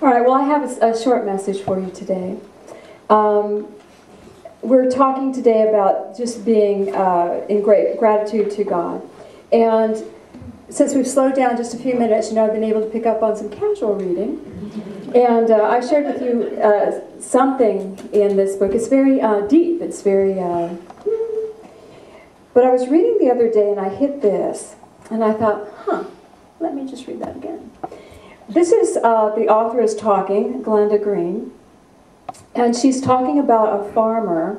All right, well, I have a short message for you today. We're talking today about just being in great gratitude to God. And since we've slowed down just a few minutes, you know, I've been able to pick up on some casual reading. And I shared with you something in this book. It's very deep. It's very... But I was reading the other day and I hit this. And I thought, let me just read that again. This is, the author is talking, Glenda Green, and she's talking about a farmer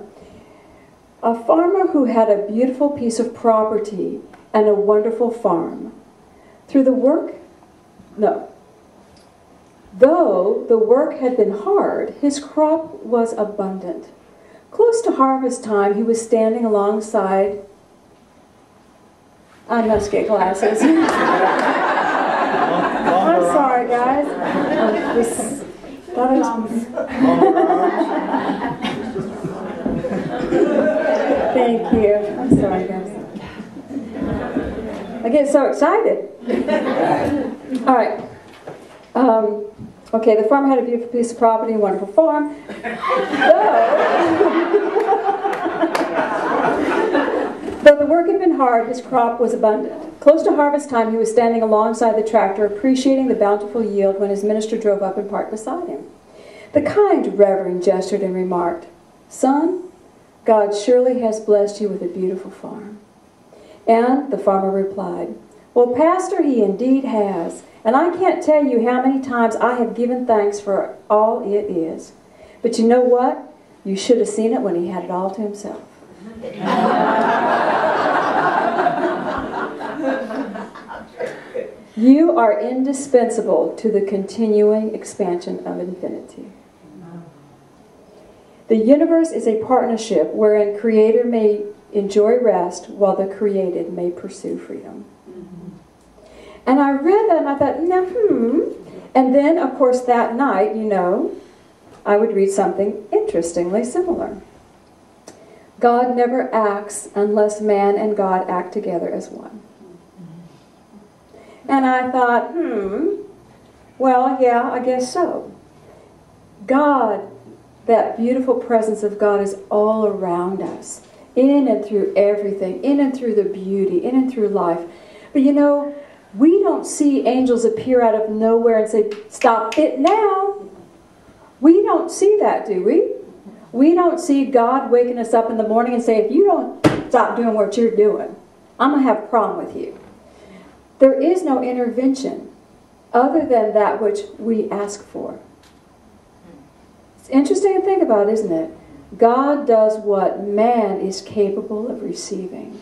who had a beautiful piece of property and a wonderful farm. Though the work had been hard, his crop was abundant. Close to harvest time, he was standing alongside... I must get glasses. I'm sorry, guys. Thank you. I'm sorry, guys. I get so excited. All right. Okay, the farmer had a beautiful piece of property, a wonderful farm. Though the work had been hard, his crop was abundant. Close to harvest time, he was standing alongside the tractor, appreciating the bountiful yield when his minister drove up and parked beside him. The kind reverend gestured and remarked, "Son, God surely has blessed you with a beautiful farm." And the farmer replied, "Well, Pastor, he indeed has. And I can't tell you how many times I have given thanks for all it is. But you know what? You should have seen it when he had it all to himself." You are indispensable to the continuing expansion of infinity. The universe is a partnership wherein Creator may enjoy rest while the created may pursue freedom. And I read that and I thought, And then, of course, that night, you know, I would read something interestingly similar. God never acts unless man and God act together as one. And I thought, well, yeah, I guess so. God, that beautiful presence of God is all around us, in and through everything, in and through the beauty, in and through life. But you know, we don't see angels appear out of nowhere and say, "Stop it now." We don't see that, do we? We don't see God waking us up in the morning and say, "If you don't stop doing what you're doing, I'm going to have a problem with you." There is no intervention other than that which we ask for. It's interesting to think about, isn't it? God does what man is capable of receiving.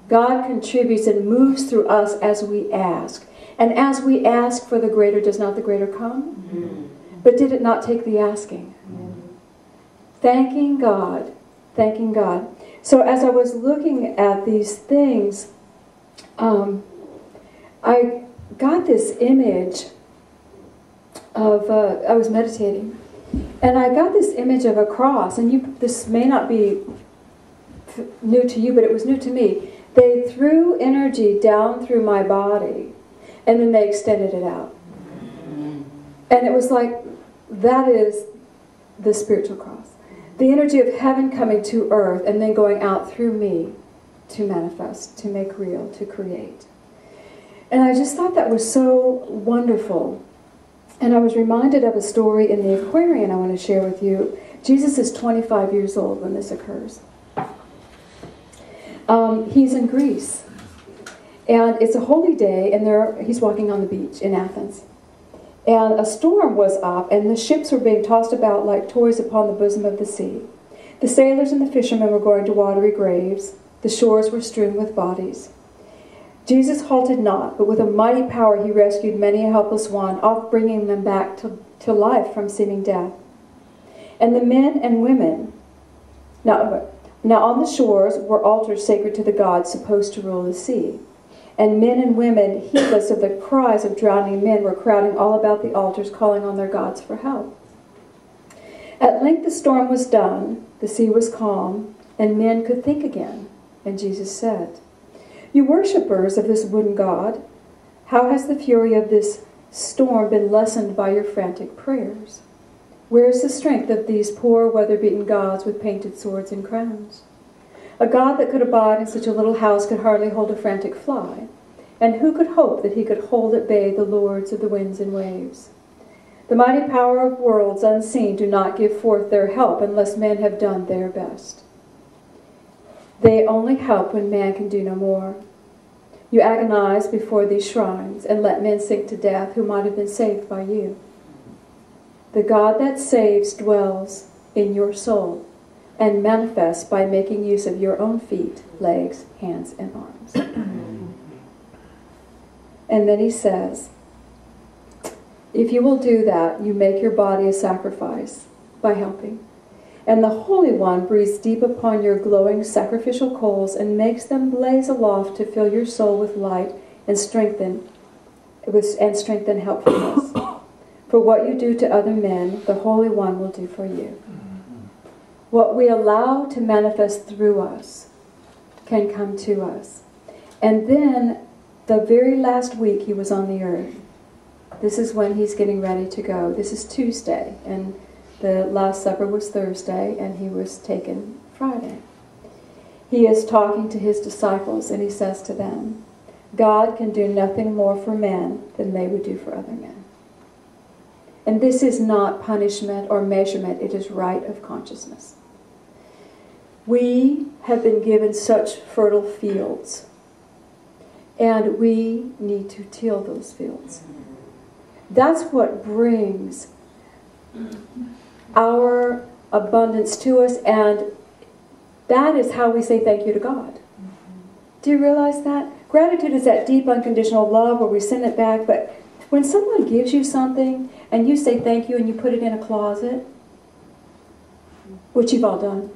God contributes and moves through us as we ask. And as we ask for the greater, does not the greater come? But did it not take the asking? Thanking God. Thanking God. So as I was looking at these things, I got this image of, I was meditating, and I got this image of a cross, and this may not be new to you, but it was new to me. They threw energy down through my body, and then they extended it out. And it was like, that is the spiritual cross. The energy of heaven coming to earth, and then going out through me to manifest, to make real, to create. And I just thought that was so wonderful. And I was reminded of a story in the Aquarian I want to share with you. Jesus is 25 years old when this occurs. He's in Greece. And it's a holy day, and he's walking on the beach in Athens. And a storm was up, and the ships were being tossed about like toys upon the bosom of the sea. The sailors and the fishermen were going to watery graves. The shores were strewn with bodies. Jesus halted not, but with a mighty power he rescued many a helpless one, oft bringing them back to life from seeming death. And the men and women, now on the shores were altars sacred to the gods supposed to rule the sea. And men and women, heedless of the cries of drowning men, were crowding all about the altars, calling on their gods for help. At length the storm was done, the sea was calm, and men could think again. And Jesus said, "You worshippers of this wooden god, how has the fury of this storm been lessened by your frantic prayers? Where is the strength of these poor, weather-beaten gods with painted swords and crowns? A god that could abide in such a little house could hardly hold a frantic fly. And who could hope that he could hold at bay the lords of the winds and waves? The mighty power of worlds unseen do not give forth their help unless men have done their best. They only help when man can do no more. You agonize before these shrines and let men sink to death who might have been saved by you. The God that saves dwells in your soul and manifests by making use of your own feet, legs, hands, and arms. And then he says, if you will do that, you make your body a sacrifice by helping. And the Holy One breathes deep upon your glowing sacrificial coals and makes them blaze aloft to fill your soul with light and strengthen helpfulness. For what you do to other men, the Holy One will do for you. What we allow to manifest through us can come to us. And then, the very last week he was on the earth, this is when he's getting ready to go. This is Tuesday, and the Last Supper was Thursday, and he was taken Friday. He is talking to his disciples, and he says to them, God can do nothing more for men than they would do for other men. And this is not punishment or measurement, it is right of consciousness. We have been given such fertile fields, and we need to till those fields. That's what brings our abundance to us, and that is how we say thank you to God. Do you realize that? Gratitude is that deep unconditional love where we send it back, but when someone gives you something and you say thank you and you put it in a closet, which you've all done,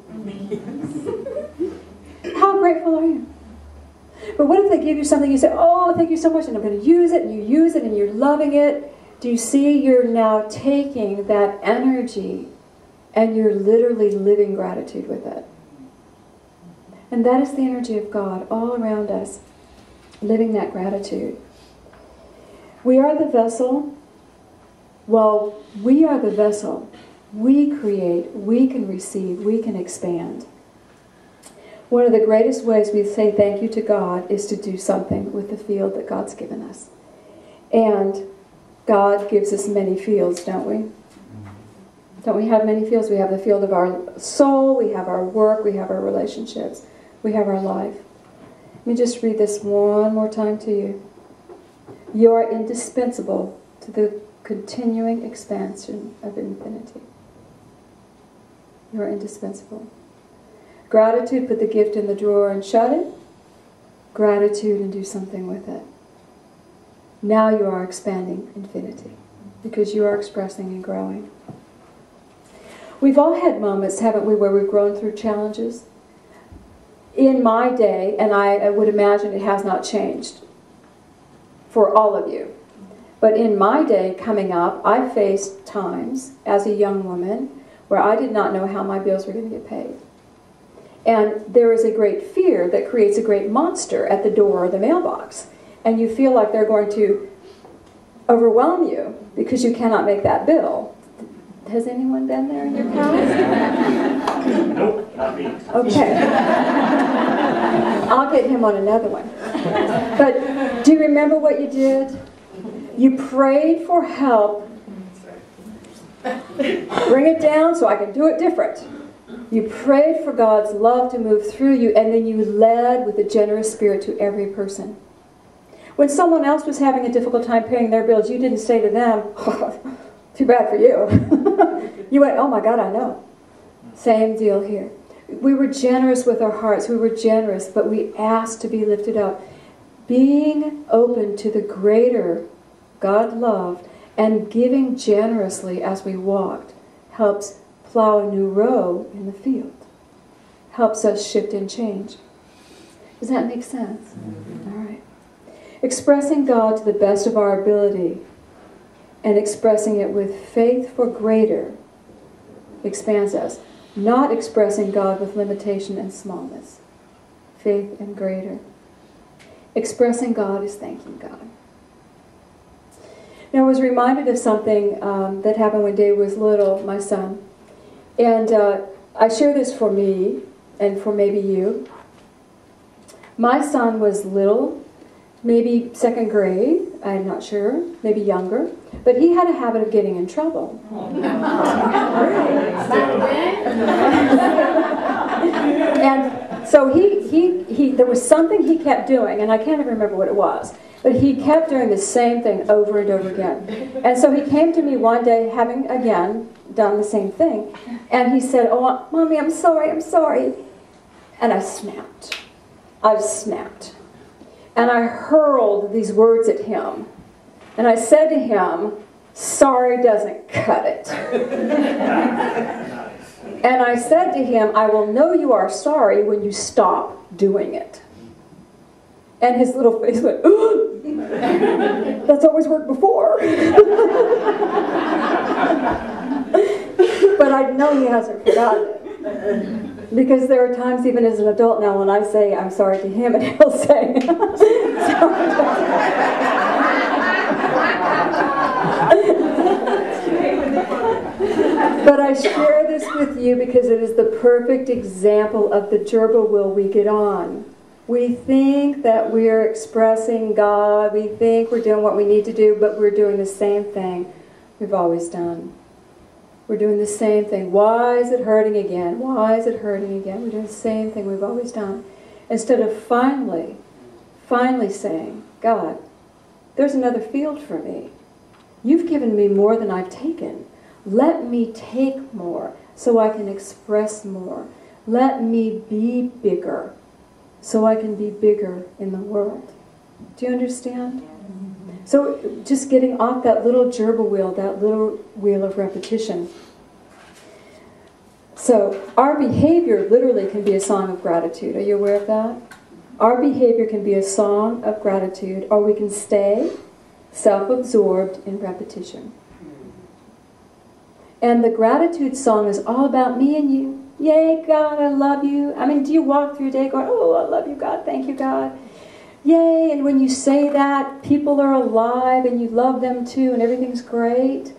how grateful are you? But what if they give you something, you say, oh, thank you so much, and I'm going to use it, and you use it, and you're loving it. Do you see you're now taking that energy and you're literally living gratitude with it? And that is the energy of God all around us, living that gratitude. We are the vessel. Well, we are the vessel. We create, we can receive, we can expand. One of the greatest ways we say thank you to God is to do something with the field that God's given us. And God gives us many fields, don't we? Don't we have many fields? We have the field of our soul, we have our work, we have our relationships, we have our life. Let me just read this one more time to you. You are indispensable to the continuing expansion of infinity. You are indispensable. Gratitude, put the gift in the drawer and shut it. Gratitude and do something with it. Now you are expanding infinity because you are expressing and growing. We've all had moments, haven't we, where we've grown through challenges? In my day, and I would imagine it has not changed for all of you, but in my day coming up, I faced times as a young woman where I did not know how my bills were going to get paid. And there is a great fear that creates a great monster at the door of the mailbox. And you feel like they're going to overwhelm you because you cannot make that bill. Has anyone been there in your house? Nope, not me. Okay. I'll get him on another one. But do you remember what you did? You prayed for help. Bring it down so I can do it different. You prayed for God's love to move through you, and then you led with a generous spirit to every person. When someone else was having a difficult time paying their bills, you didn't say to them, oh, too bad for you. You went, oh my God, I know. Same deal here. We were generous with our hearts. We were generous, but we asked to be lifted up. Being open to the greater God love and giving generously as we walked helps plow a new row in the field. Helps us shift and change. Does that make sense? Mm-hmm. All right. Expressing God to the best of our ability and expressing it with faith for greater expands us. Not expressing God with limitation and smallness. Faith and greater. Expressing God is thanking God. Now, I was reminded of something that happened when Dave was little, my son. And I share this for me and for maybe you. My son was little, maybe second grade, I'm not sure, maybe younger, but he had a habit of getting in trouble. And so there was something he kept doing, and I can't even remember what it was, but he kept doing the same thing over and over again. And so he came to me one day, having again done the same thing, and he said, "Oh, Mommy, I'm sorry, I'm sorry." And I snapped. I snapped. And I hurled these words at him. And I said to him, "Sorry doesn't cut it." And I said to him, "I will know you are sorry when you stop doing it." And his little face went, "Ugh, that's always worked before." But I know he hasn't forgotten it. Because there are times, even as an adult now, when I say I'm sorry to him, and he'll say, But I share this with you because it is the perfect example of the gerbil wheel we get on. We think that we're expressing God, we think we're doing what we need to do, but we're doing the same thing we've always done. We're doing the same thing. Why is it hurting again? Why is it hurting again? We're doing the same thing we've always done. Instead of finally saying, "God, there's another field for me. You've given me more than I've taken. Let me take more so I can express more. Let me be bigger so I can be bigger in the world." Do you understand? So just getting off that little gerbil wheel, that little wheel of repetition. So our behavior literally can be a song of gratitude. Are you aware of that? Our behavior can be a song of gratitude, or we can stay self-absorbed in repetition. And the gratitude song is all about me and you. Yay, God, I love you. I mean, do you walk through your day going, "Oh, I love you, God, thank you, God"? Yay, and when you say that, people are alive and you love them too and everything's great?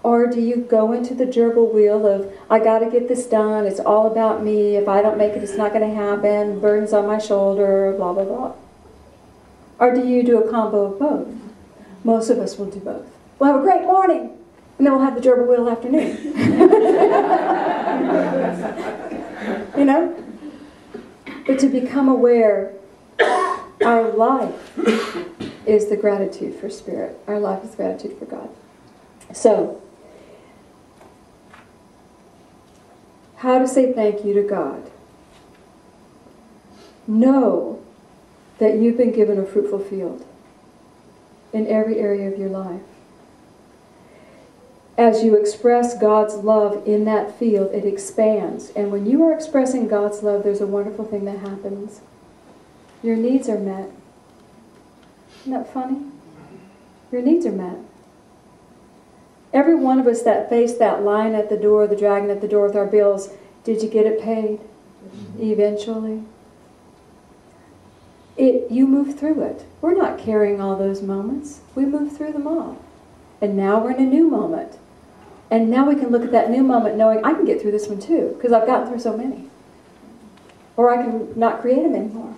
Or do you go into the gerbil wheel of, "I got to get this done, it's all about me, if I don't make it, it's not going to happen, burdens on my shoulder, blah, blah, blah"? Or do you do a combo of both? Most of us will do both. We'll have a great morning, and then we'll have the gerbil wheel afternoon. You know? But to become aware, our life is the gratitude for Spirit. Our life is gratitude for God. So, how to say thank you to God? Know that you've been given a fruitful field in every area of your life. As you express God's love in that field, it expands. And when you are expressing God's love, there's a wonderful thing that happens. Your needs are met. Isn't that funny? Your needs are met. Every one of us that faced that lion at the door, the dragon at the door with our bills, did you get it paid? Eventually. You move through it. We're not carrying all those moments. We move through them all. And now we're in a new moment. And now we can look at that new moment knowing I can get through this one too, because I've gotten through so many. Or I can not create them anymore.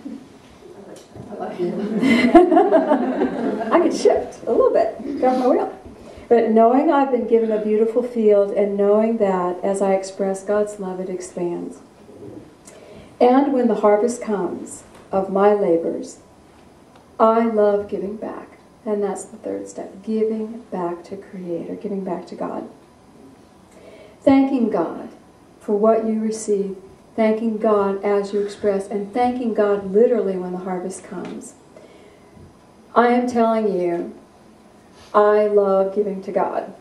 I can shift a little bit, get off my wheel. But knowing I've been given a beautiful field and knowing that as I express God's love, it expands. And when the harvest comes of my labors, I love giving back. And that's the third step, giving back to Creator, giving back to God. Thanking God for what you receive, thanking God as you express, and thanking God literally when the harvest comes. I am telling you, I love giving to God.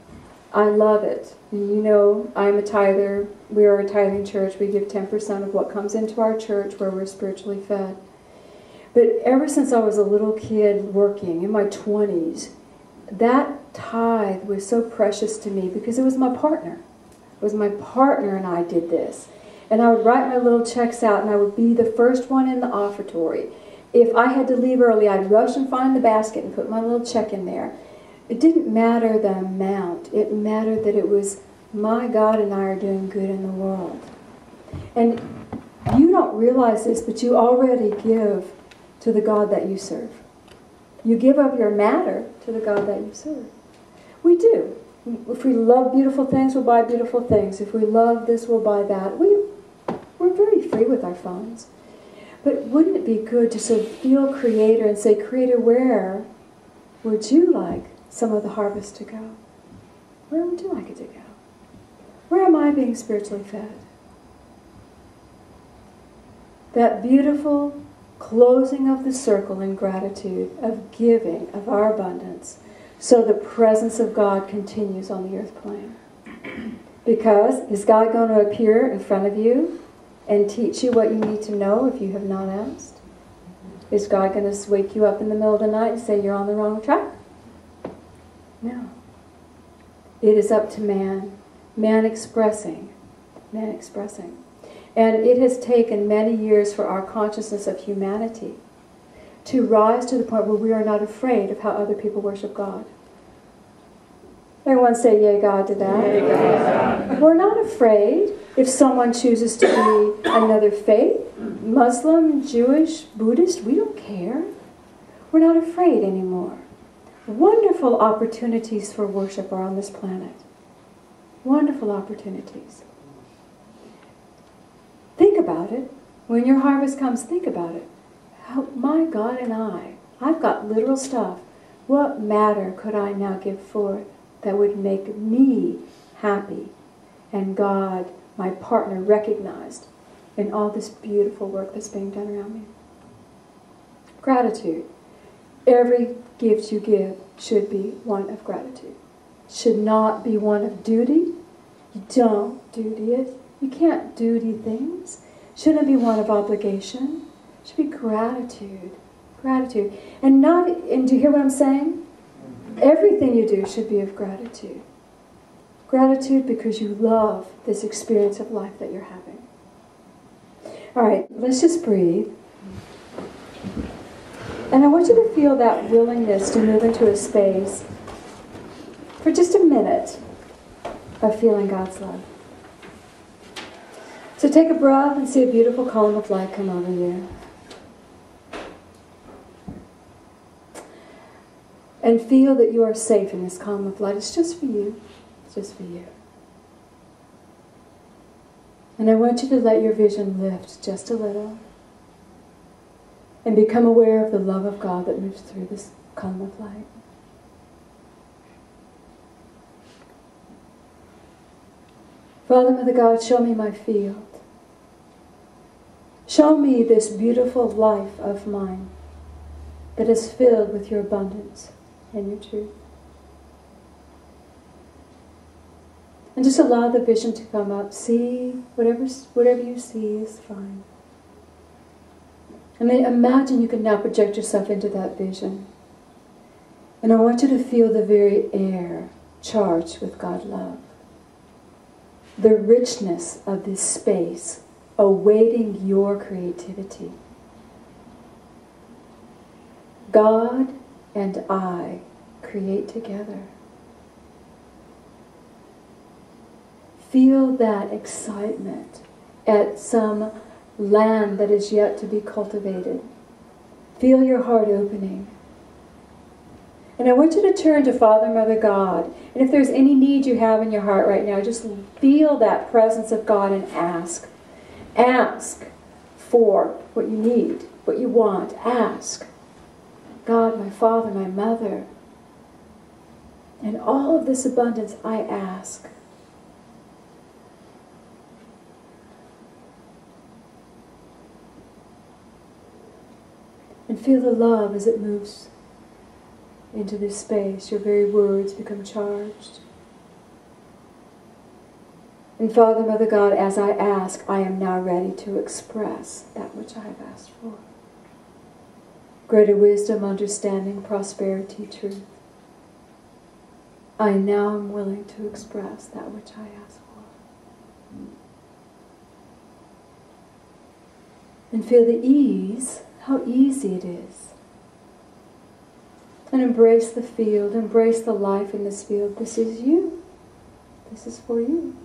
I love it. And you know, I'm a tither. We are a tithing church. We give 10% of what comes into our church where we're spiritually fed. But ever since I was a little kid working in my 20s, that tithe was so precious to me because it was my partner. It was my partner and I did this. And I would write my little checks out and I would be the first one in the offertory. If I had to leave early, I'd rush and find the basket and put my little check in there. It didn't matter the amount. It mattered that it was my God and I are doing good in the world. And you don't realize this, but you already give to the God that you serve. You give of your matter to the God that you serve. We do. If we love beautiful things, we'll buy beautiful things. If we love this, we'll buy that. We're very free with our funds. But wouldn't it be good to sort of feel Creator and say, Creator, where would you like some of the harvest to go? Where would you like it to go? Where am I being spiritually fed? That beautiful closing of the circle in gratitude, of giving of our abundance, so the presence of God continues on the earth plane. Because is God going to appear in front of you and teach you what you need to know if you have not asked? Is God going to wake you up in the middle of the night and say you're on the wrong track? No. It is up to man. Man expressing. Man expressing. And it has taken many years for our consciousness of humanity to rise to the point where we are not afraid of how other people worship God. Everyone say, yay, God, to that. Yay, God. We're not afraid if someone chooses to be another faith, Muslim, Jewish, Buddhist. We don't care. We're not afraid anymore. Wonderful opportunities for worship are on this planet. Wonderful opportunities. Think about it. When your harvest comes, think about it. How, my God and I've got literal stuff. What matter could I now give forth that would make me happy and God, my partner, recognized in all this beautiful work that's being done around me? Gratitude. Every gift you give should be one of gratitude. Should not be one of duty. You don't duty it. You can't duty things. Shouldn't be one of obligation. It should be gratitude. Gratitude. And do you hear what I'm saying? Everything you do should be of gratitude. Gratitude because you love this experience of life that you're having. All right, let's just breathe. And I want you to feel that willingness to move into a space for just a minute of feeling God's love. So take a breath and see a beautiful column of light come over you. And feel that you are safe in this column of light. It's just for you. It's just for you. And I want you to let your vision lift just a little and become aware of the love of God that moves through this column of light. Father, Mother God, show me my field. Show me this beautiful life of mine that is filled with your abundance and your truth. And just allow the vision to come up. See, whatever you see is fine. And then imagine you can now project yourself into that vision. And I want you to feel the very air charged with God love. The richness of this space awaiting your creativity. God and I create together. Feel that excitement at some land that is yet to be cultivated. Feel your heart opening. And I want you to turn to Father, Mother, God. And if there's any need you have in your heart right now, just feel that presence of God and ask. Ask for what you need, what you want. Ask. God, my Father, my Mother. And all of this abundance, I ask. And feel the love as it moves into this space. Your very words become charged. And Father, Mother God, as I ask, I am now ready to express that which I have asked for. Greater wisdom, understanding, prosperity, truth. I now am willing to express that which I ask for. And feel the ease, how easy it is. And embrace the field, embrace the life in this field. This is you. This is for you.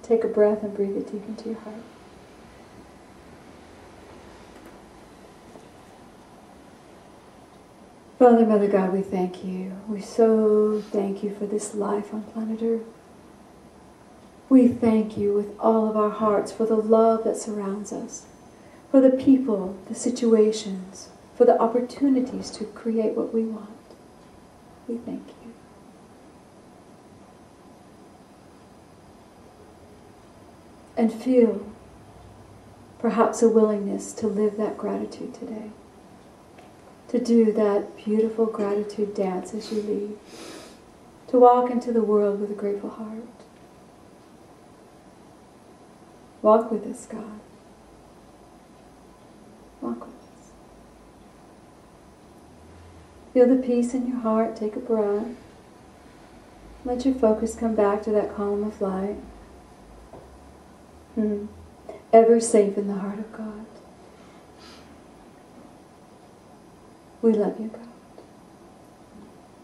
Take a breath and breathe it deep into your heart. Father, Mother God, we thank you. We so thank you for this life on planet Earth. We thank you with all of our hearts for the love that surrounds us, for the people, the situations, for the opportunities to create what we want. We thank you. And feel perhaps a willingness to live that gratitude today. To do that beautiful gratitude dance as you leave. To walk into the world with a grateful heart. Walk with us, God. Walk with us. Feel the peace in your heart. Take a breath. Let your focus come back to that column of light. Ever safe in the heart of God. We love you, God.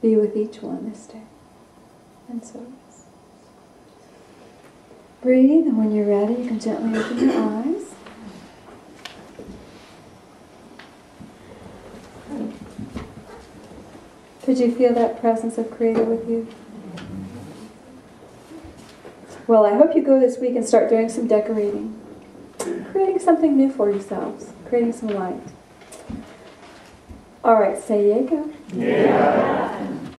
Be with each one this day and service. Breathe, and when you're ready, you can gently open your eyes. Could you feel that presence of Creator with you? Well, I hope you go this week and start doing some decorating. Creating something new for yourselves. Creating some light. All right, say yeah, go. Yeah.